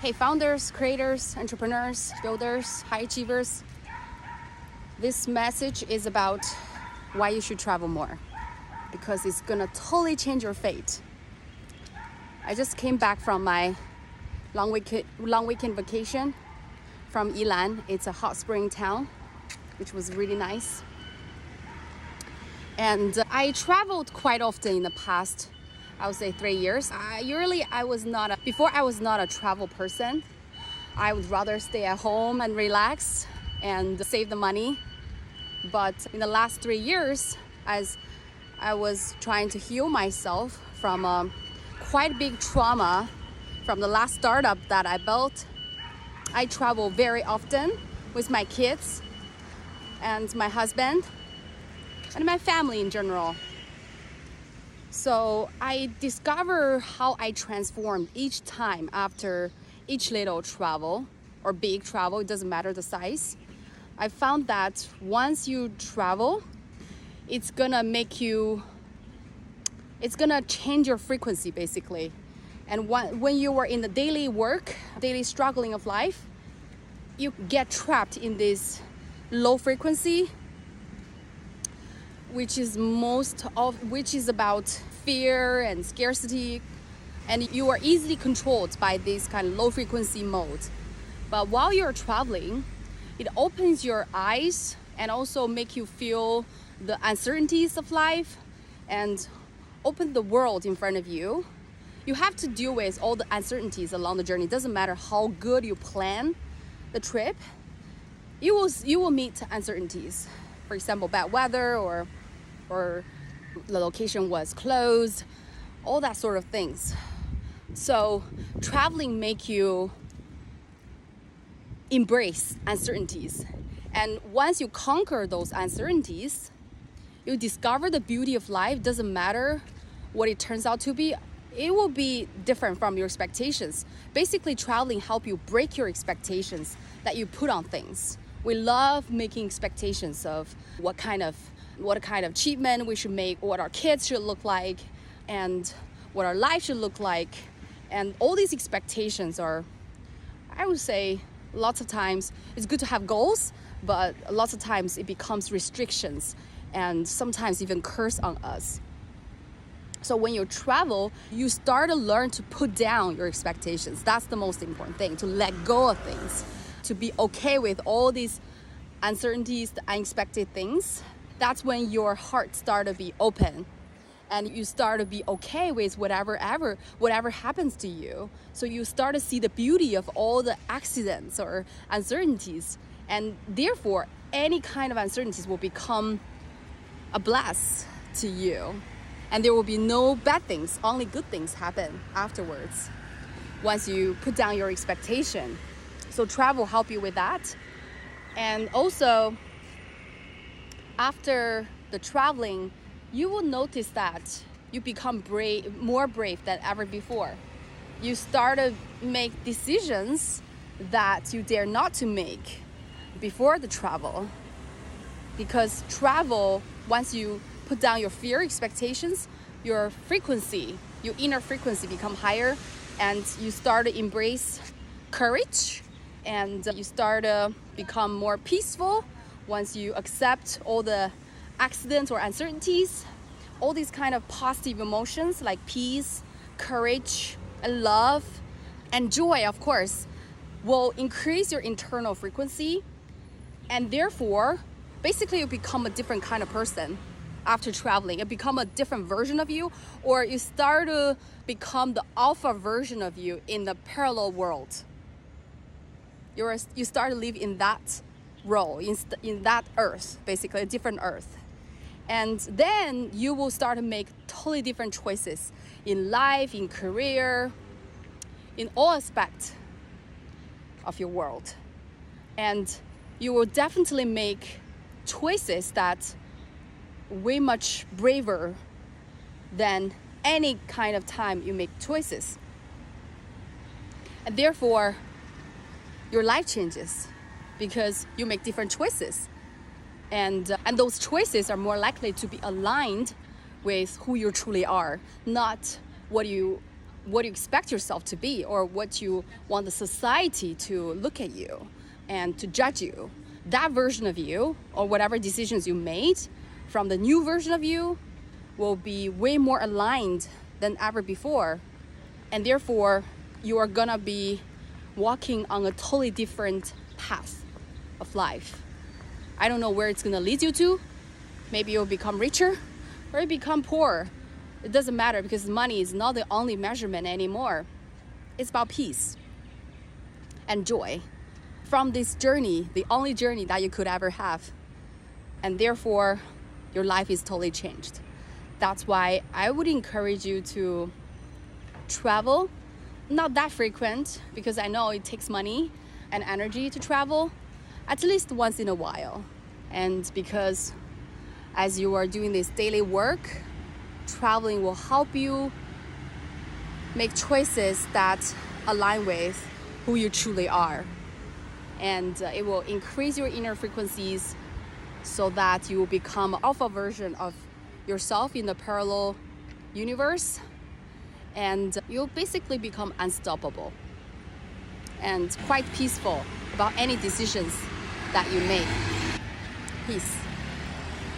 Hey, founders, creators, entrepreneurs, builders, high achievers. This message is about why you should travel more, because it's gonna totally change your fate. I just came back from my long weekend vacation from Yilan. It's a hot spring town, which was really nice. And I traveled quite often in the past, I would say 3 years. Before I was not a travel person. I would rather stay at home and relax and save the money. But in the last 3 years, as I was trying to heal myself from a quite big trauma from the last startup that I built, I travel very often with my kids and my husband and my family in general. So I discover how I transformed each time after each little travel or big travel, it doesn't matter the size. I found that once you travel, it's gonna change your frequency basically. And when you are in the daily struggling of life, you get trapped in this low frequency, which is about fear and scarcity, and you are easily controlled by this kind of low frequency mode. But while you're traveling, it opens your eyes and also make you feel the uncertainties of life and open the world in front of you. You have to deal with all the uncertainties along the journey. It doesn't matter how good you plan the trip, you will meet uncertainties. For example, bad weather or the location was closed, all that sort of things. So traveling make you embrace uncertainties. And once you conquer those uncertainties, you discover the beauty of life. Doesn't matter what it turns out to be. It will be different from your expectations. Basically, traveling helps you break your expectations that you put on things. We love making expectations of what kind of achievement we should make, what our kids should look like, and what our life should look like. And all these expectations are, I would say, lots of times it's good to have goals, but lots of times it becomes restrictions and sometimes even curse on us. So when you travel, you start to learn to put down your expectations. That's the most important thing, to let go of things, to be okay with all these uncertainties, the unexpected things. That's when your heart starts to be open and you start to be okay with whatever happens to you. So you start to see the beauty of all the accidents or uncertainties. And therefore, any kind of uncertainties will become a bless to you. And there will be no bad things, only good things happen afterwards once you put down your expectation. So travel help you with that. And also, after the traveling, you will notice that you become more brave than ever before. You start to make decisions that you dare not to make before the travel. Because travel, once you put down your fear expectations, your inner frequency become higher, and you start to embrace courage, and you start to become more peaceful once you accept all the accidents or uncertainties. All these kind of positive emotions like peace, courage, and love, and joy, of course, will increase your internal frequency, and therefore, basically you become a different kind of person. After traveling, it become a different version of you, or you start to become the alpha version of you in the parallel world. You start to live in that role, in that earth, basically a different earth. And then you will start to make totally different choices in life, in career, in all aspects of your world. And you will definitely make choices that way much braver than any kind of time you make choices. And therefore, your life changes because you make different choices. And those choices are more likely to be aligned with who you truly are, not what you what you expect yourself to be, or what you want the society to look at you and to judge you. That version of you, or whatever decisions you made from the new version of you, will be way more aligned than ever before. And therefore, you are gonna be walking on a totally different path of life. I don't know where it's gonna lead you to. Maybe you'll become richer or you become poor. It doesn't matter, because money is not the only measurement anymore. It's about peace and joy from this journey, the only journey that you could ever have. And therefore, your life is totally changed. That's why I would encourage you to travel, not that frequent, because I know it takes money and energy to travel, at least once in a while. And because as you are doing this daily work, traveling will help you make choices that align with who you truly are. And it will increase your inner frequencies so that you will become an alpha version of yourself in the parallel universe. And you'll basically become unstoppable and quite peaceful about any decisions that you make. Peace.